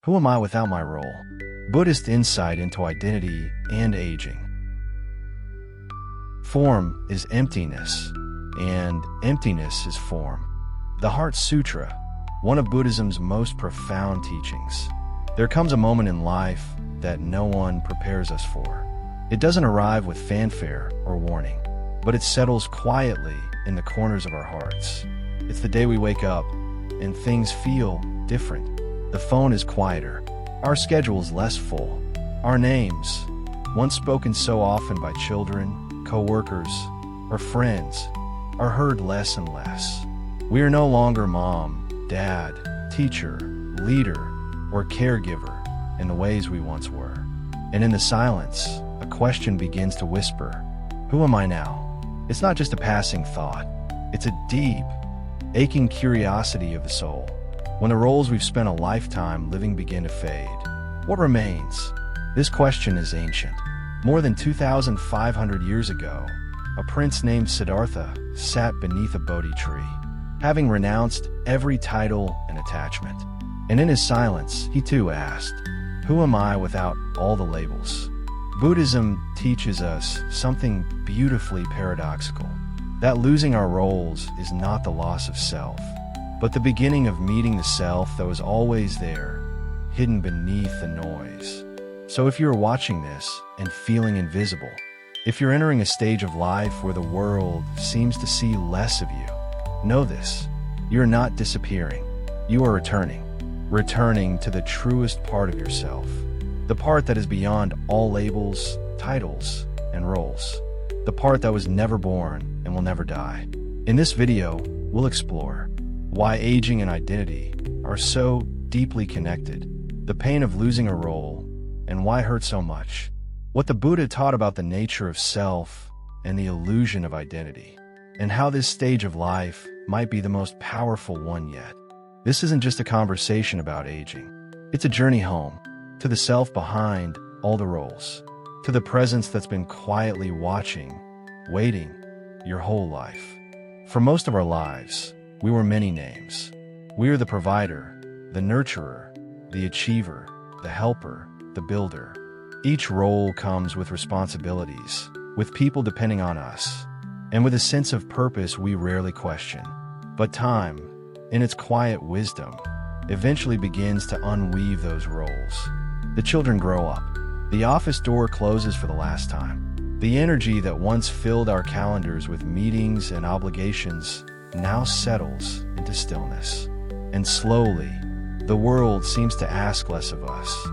Who am I without my role? Buddhist insight into identity and aging. Form is emptiness, and emptiness is form. The Heart Sutra, one of Buddhism's most profound teachings. There comes a moment in life that no one prepares us for. It doesn't arrive with fanfare or warning, but it settles quietly in the corners of our hearts. It's the day we wake up and things feel different. The phone is quieter. Our schedule is less full. Our names, once spoken so often by children, co-workers, or friends, are heard less and less. We are no longer mom, dad, teacher, leader, or caregiver in the ways we once were. And in the silence, a question begins to whisper, who am I now? It's not just a passing thought. It's a deep, aching curiosity of the soul. When the roles we've spent a lifetime living begin to fade, what remains? This question is ancient. More than 2,500 years ago, a prince named Siddhartha sat beneath a Bodhi tree, having renounced every title and attachment. And in his silence, he too asked, who am I without all the labels? Buddhism teaches us something beautifully paradoxical, that losing our roles is not the loss of self, but the beginning of meeting the self that was always there, hidden beneath the noise. So if you're watching this and feeling invisible, if you're entering a stage of life where the world seems to see less of you, know this: you're not disappearing. You are returning to the truest part of yourself, the part that is beyond all labels, titles, and roles, the part that was never born and will never die. In this video, we'll explore why aging and identity are so deeply connected, the pain of losing a role, and why it hurts so much, what the Buddha taught about the nature of self and the illusion of identity, and how this stage of life might be the most powerful one yet. This isn't just a conversation about aging. It's a journey home, to the self behind all the roles, to the presence that's been quietly watching, waiting, your whole life. For most of our lives, we were many names. We are the provider, the nurturer, the achiever, the helper, the builder. Each role comes with responsibilities, with people depending on us, and with a sense of purpose we rarely question. But time, in its quiet wisdom, eventually begins to unweave those roles. The children grow up. The office door closes for the last time. The energy that once filled our calendars with meetings and obligations now settles into stillness. And slowly, the world seems to ask less of us.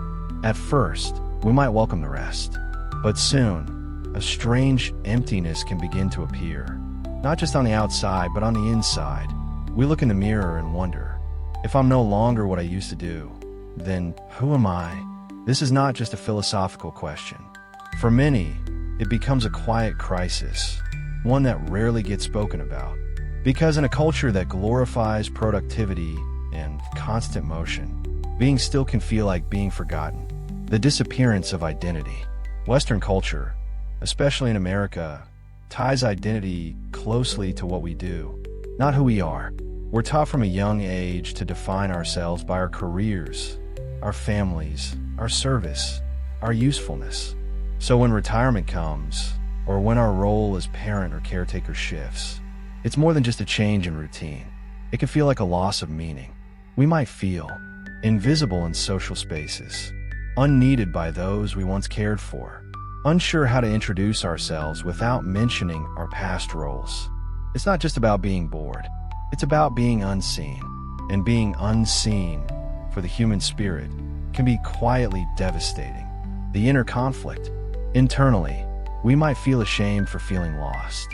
At first, we might welcome the rest. But soon, a strange emptiness can begin to appear. Not just on the outside, but on the inside. We look in the mirror and wonder, if I'm no longer what I used to do, then who am I? This is not just a philosophical question. For many, it becomes a quiet crisis, one that rarely gets spoken about. Because in a culture that glorifies productivity and constant motion, being still can feel like being forgotten. The disappearance of identity. Western culture, especially in America, ties identity closely to what we do, not who we are. We're taught from a young age to define ourselves by our careers, our families, our service, our usefulness. So when retirement comes, or when our role as parent or caretaker shifts, it's more than just a change in routine. It can feel like a loss of meaning. We might feel invisible in social spaces, unneeded by those we once cared for, unsure how to introduce ourselves without mentioning our past roles. It's not just about being bored. It's about being unseen. And being unseen, for the human spirit, can be quietly devastating. The inner conflict. Internally, we might feel ashamed for feeling lost.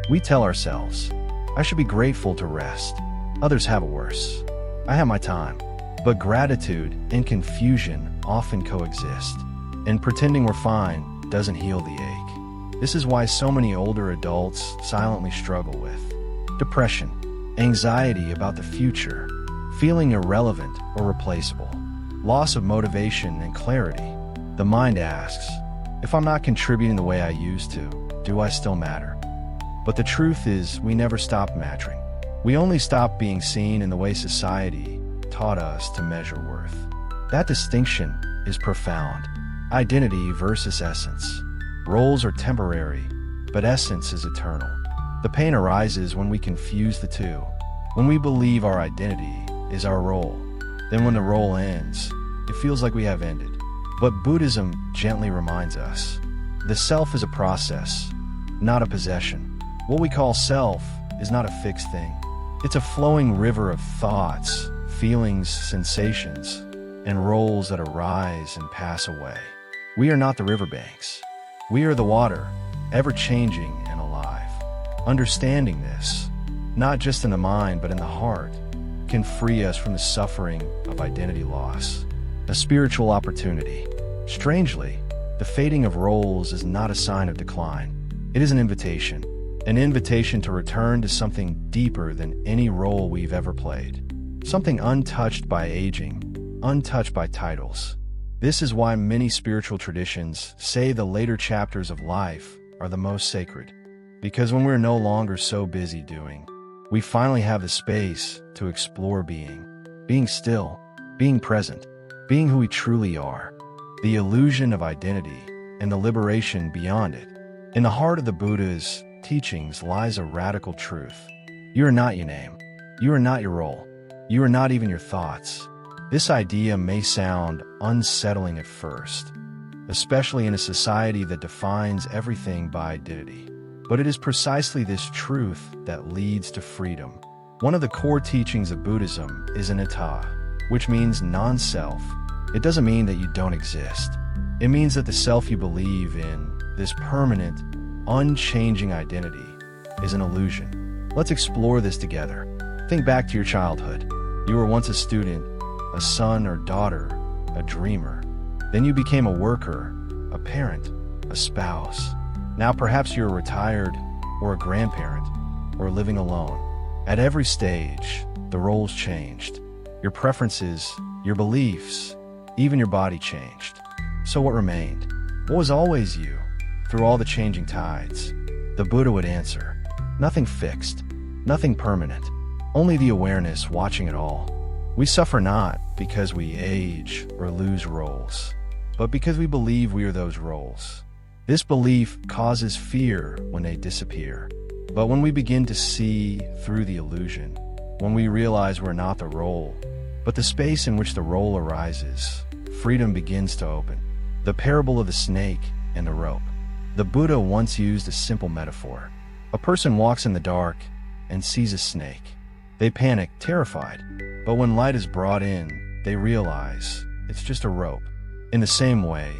We tell ourselves, I should be grateful to rest. Others have it worse. I have my time. But gratitude and confusion often coexist. And pretending we're fine doesn't heal the ache. This is why so many older adults silently struggle with depression, anxiety about the future, feeling irrelevant or replaceable, loss of motivation and clarity. The mind asks, if I'm not contributing the way I used to, do I still matter? But the truth is, we never stopped mattering. We only stopped being seen in the way society taught us to measure worth. That distinction is profound. Identity versus essence. Roles are temporary, but essence is eternal. The pain arises when we confuse the two. When we believe our identity is our role, then when the role ends, it feels like we have ended. But Buddhism gently reminds us, the self is a process, not a possession. What we call self is not a fixed thing. It's a flowing river of thoughts, feelings, sensations, and roles that arise and pass away. We are not the riverbanks. We are the water, ever-changing and alive. Understanding this, not just in the mind but in the heart, can free us from the suffering of identity loss. A spiritual opportunity. Strangely, the fading of roles is not a sign of decline. It is an invitation to return to something deeper than any role we've ever played. Something untouched by aging, untouched by titles. This is why many spiritual traditions say the later chapters of life are the most sacred. Because when we're no longer so busy doing, we finally have the space to explore being still, being present, being who we truly are. The illusion of identity and the liberation beyond it. In the heart of the Buddha's teachings lies a radical truth. You are not your name. You are not your role. You are not even your thoughts. This idea may sound unsettling at first, especially in a society that defines everything by identity. But it is precisely this truth that leads to freedom. One of the core teachings of Buddhism is Anatta, which means non-self. It doesn't mean that you don't exist. It means that the self you believe in, this permanent, unchanging identity, is an illusion. Let's explore this together. Think back to your childhood. You were once a student, a son or daughter, a dreamer. Then you became a worker, a parent, a spouse. Now perhaps you're retired, or a grandparent, or living alone. At every stage, the roles changed. Your preferences, your beliefs, even your body changed. So what remained? What was always you, through all the changing tides? The Buddha would answer, nothing fixed, nothing permanent, only the awareness watching it all. We suffer not because we age or lose roles, but because we believe we are those roles. This belief causes fear when they disappear. But when we begin to see through the illusion, when we realize we're not the role, but the space in which the role arises, freedom begins to open. The parable of the snake and the rope. The Buddha once used a simple metaphor. A person walks in the dark and sees a snake. They panic, terrified, but when light is brought in, they realize it's just a rope. In the same way,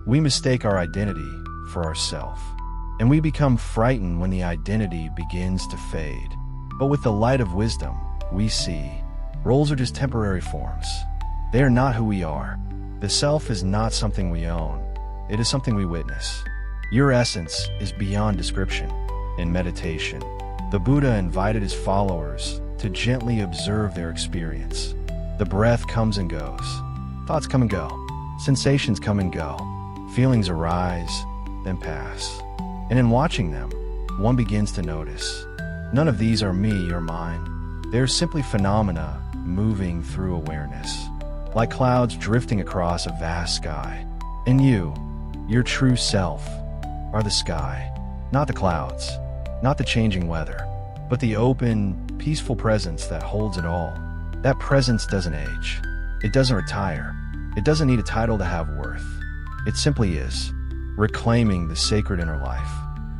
we mistake our identity for ourself, and we become frightened when the identity begins to fade. But with the light of wisdom, we see roles are just temporary forms. They are not who we are. The self is not something we own. It is something we witness. Your essence is beyond description. In meditation, the Buddha invited his followers to gently observe their experience. The breath comes and goes. Thoughts come and go. Sensations come and go. Feelings arise, then pass. And in watching them, one begins to notice. None of these are me or mine. They are simply phenomena moving through awareness, like clouds drifting across a vast sky. And you, your true self, are the sky, not the clouds, not the changing weather, but the open, peaceful presence that holds it all. That presence doesn't age. It doesn't retire. It doesn't need a title to have worth. It simply is, reclaiming the sacred inner life.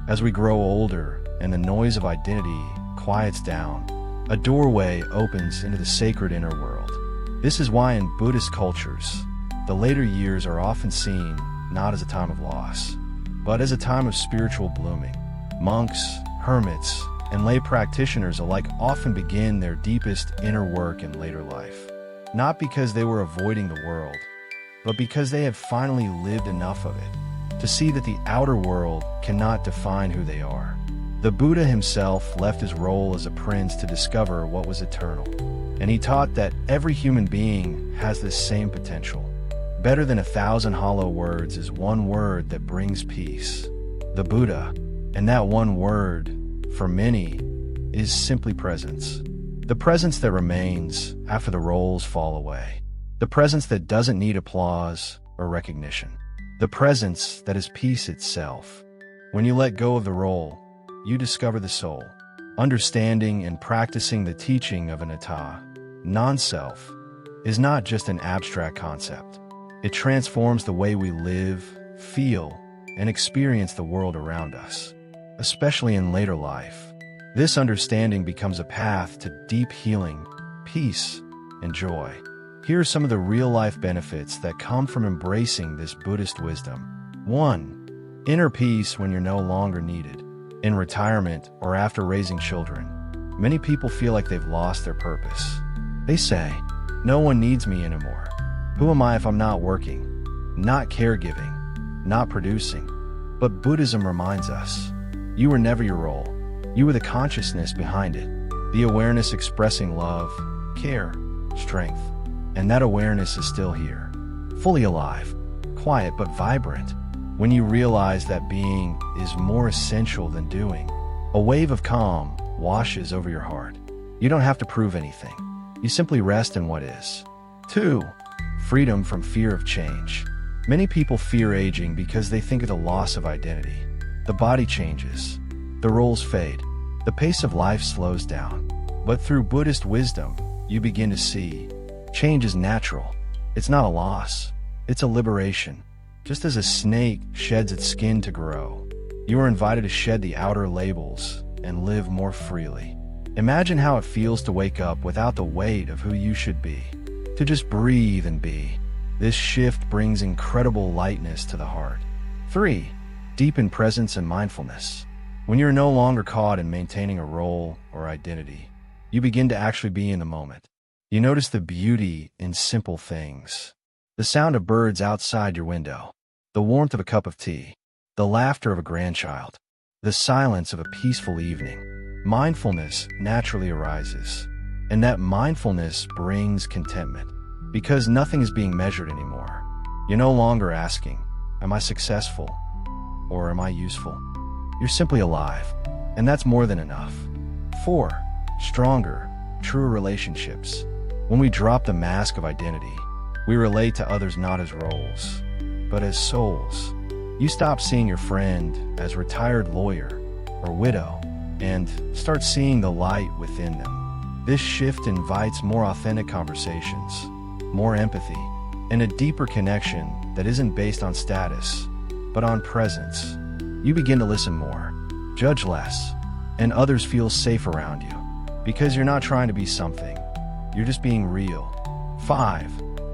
As we grow older and the noise of identity quiets down, a doorway opens into the sacred inner world. This is why in Buddhist cultures, the later years are often seen not as a time of loss, but as a time of spiritual blooming. Monks, hermits, and lay practitioners alike often begin their deepest inner work in later life, not because they were avoiding the world, but because they have finally lived enough of it to see that the outer world cannot define who they are. The Buddha himself left his role as a prince to discover what was eternal, and he taught that every human being has this same potential. Better than 1,000 hollow words is one word that brings peace. The Buddha, and that one word, for many, is simply presence. The presence that remains after the roles fall away. The presence that doesn't need applause or recognition. The presence that is peace itself. When you let go of the role, you discover the soul. Understanding and practicing the teaching of Anatta, non-self, is not just an abstract concept. It transforms the way we live, feel, and experience the world around us, especially in later life. This understanding becomes a path to deep healing, peace, and joy. Here are some of the real-life benefits that come from embracing this Buddhist wisdom. 1. Inner peace when you're no longer needed. In retirement or after raising children, many people feel like they've lost their purpose. They say, "No one needs me anymore. Who am I if I'm not working, not caregiving, not producing?" But Buddhism reminds us, you were never your role. You were the consciousness behind it, the awareness expressing love, care, strength. And that awareness is still here, fully alive, quiet but vibrant. When you realize that being is more essential than doing, a wave of calm washes over your heart. You don't have to prove anything. You simply rest in what is. 2. Freedom from fear of change. Many people fear aging because they think of the loss of identity. The body changes. The roles fade. The pace of life slows down. But through Buddhist wisdom, you begin to see change is natural. It's not a loss. It's a liberation. Just as a snake sheds its skin to grow, you are invited to shed the outer labels and live more freely. Imagine how it feels to wake up without the weight of who you should be, to just breathe and be. This shift brings incredible lightness to the heart. 3. Deepen presence and mindfulness. When you're no longer caught in maintaining a role or identity, you begin to actually be in the moment. You notice the beauty in simple things. The sound of birds outside your window, the warmth of a cup of tea, the laughter of a grandchild, the silence of a peaceful evening. Mindfulness naturally arises, and that mindfulness brings contentment, because nothing is being measured anymore. You're no longer asking, "Am I successful?" or "Am I useful?" You're simply alive, and that's more than enough. 4. Stronger, truer relationships. When we drop the mask of identity, we relate to others not as roles, but as souls. You stop seeing your friend as retired lawyer or widow and start seeing the light within them. This shift invites more authentic conversations, more empathy, and a deeper connection that isn't based on status, but on presence. You begin to listen more, judge less, and others feel safe around you because you're not trying to be something. You're just being real. 5.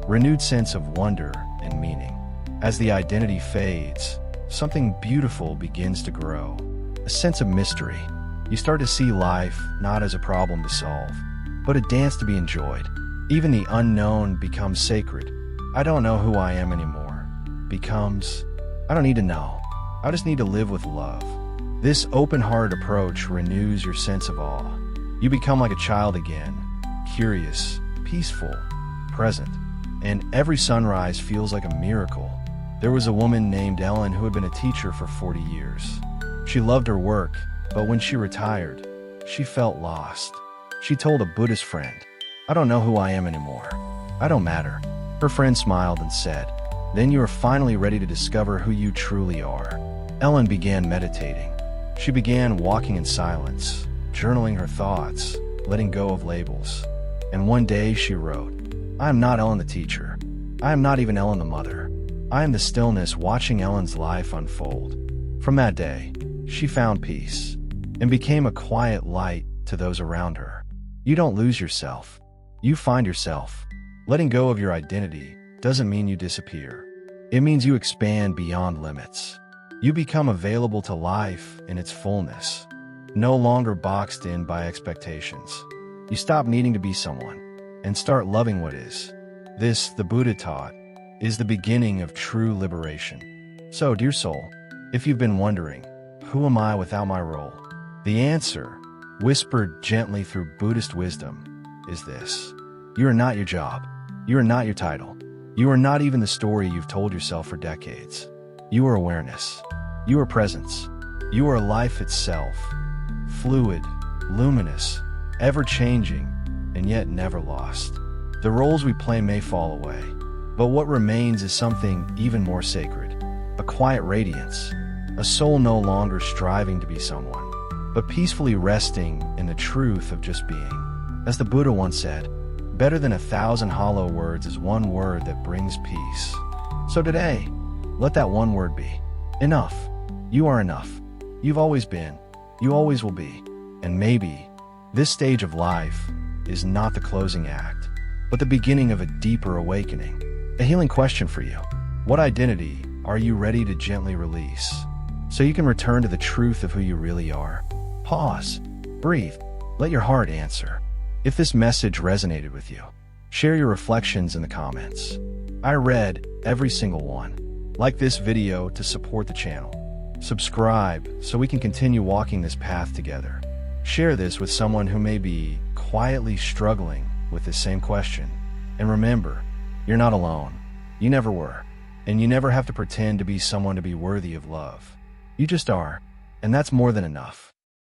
Renewed sense of wonder and meaning. As the identity fades, something beautiful begins to grow. A sense of mystery. You start to see life not as a problem to solve, but a dance to be enjoyed. Even the unknown becomes sacred. I don't know who I am anymore. Becomes, I don't need to know. I just need to live with love. This open-hearted approach renews your sense of awe. You become like a child again, curious, peaceful, present. And every sunrise feels like a miracle. There was a woman named Ellen who had been a teacher for 40 years. She loved her work, but when she retired, she felt lost. She told a Buddhist friend, "I don't know who I am anymore. I don't matter." Her friend smiled and said, "Then you are finally ready to discover who you truly are." Ellen began meditating. She began walking in silence, journaling her thoughts, letting go of labels. And one day she wrote, "I am not Ellen the teacher. I am not even Ellen the mother. I am the stillness watching Ellen's life unfold." From that day, she found peace and became a quiet light to those around her. You don't lose yourself. You find yourself. Letting go of your identity doesn't mean you disappear. It means you expand beyond limits. You become available to life in its fullness, no longer boxed in by expectations. You stop needing to be someone and start loving what is. This, the Buddha taught, is the beginning of true liberation. So, dear soul, if you've been wondering, who am I without my role? The answer, whispered gently through Buddhist wisdom, is this. You are not your job. You are not your title. You are not even the story you've told yourself for decades. You are awareness. You are presence. You are life itself. Fluid, luminous, ever-changing, and yet never lost. The roles we play may fall away, but what remains is something even more sacred. A quiet radiance, a soul no longer striving to be someone, but peacefully resting in the truth of just being. As the Buddha once said, better than 1,000 hollow words is one word that brings peace. So today, let that one word be enough. You are enough. You've always been. You always will be. And maybe this stage of life is not the closing act, but the beginning of a deeper awakening. A healing question for you. What identity are you ready to gently release so you can return to the truth of who you really are? Pause. Breathe. Let your heart answer. If this message resonated with you, share your reflections in the comments. I read every single one. Like this video to support the channel. Subscribe so we can continue walking this path together. Share this with someone who may be quietly struggling with this same question. And remember, you're not alone. You never were. And you never have to pretend to be someone to be worthy of love. You just are. And that's more than enough.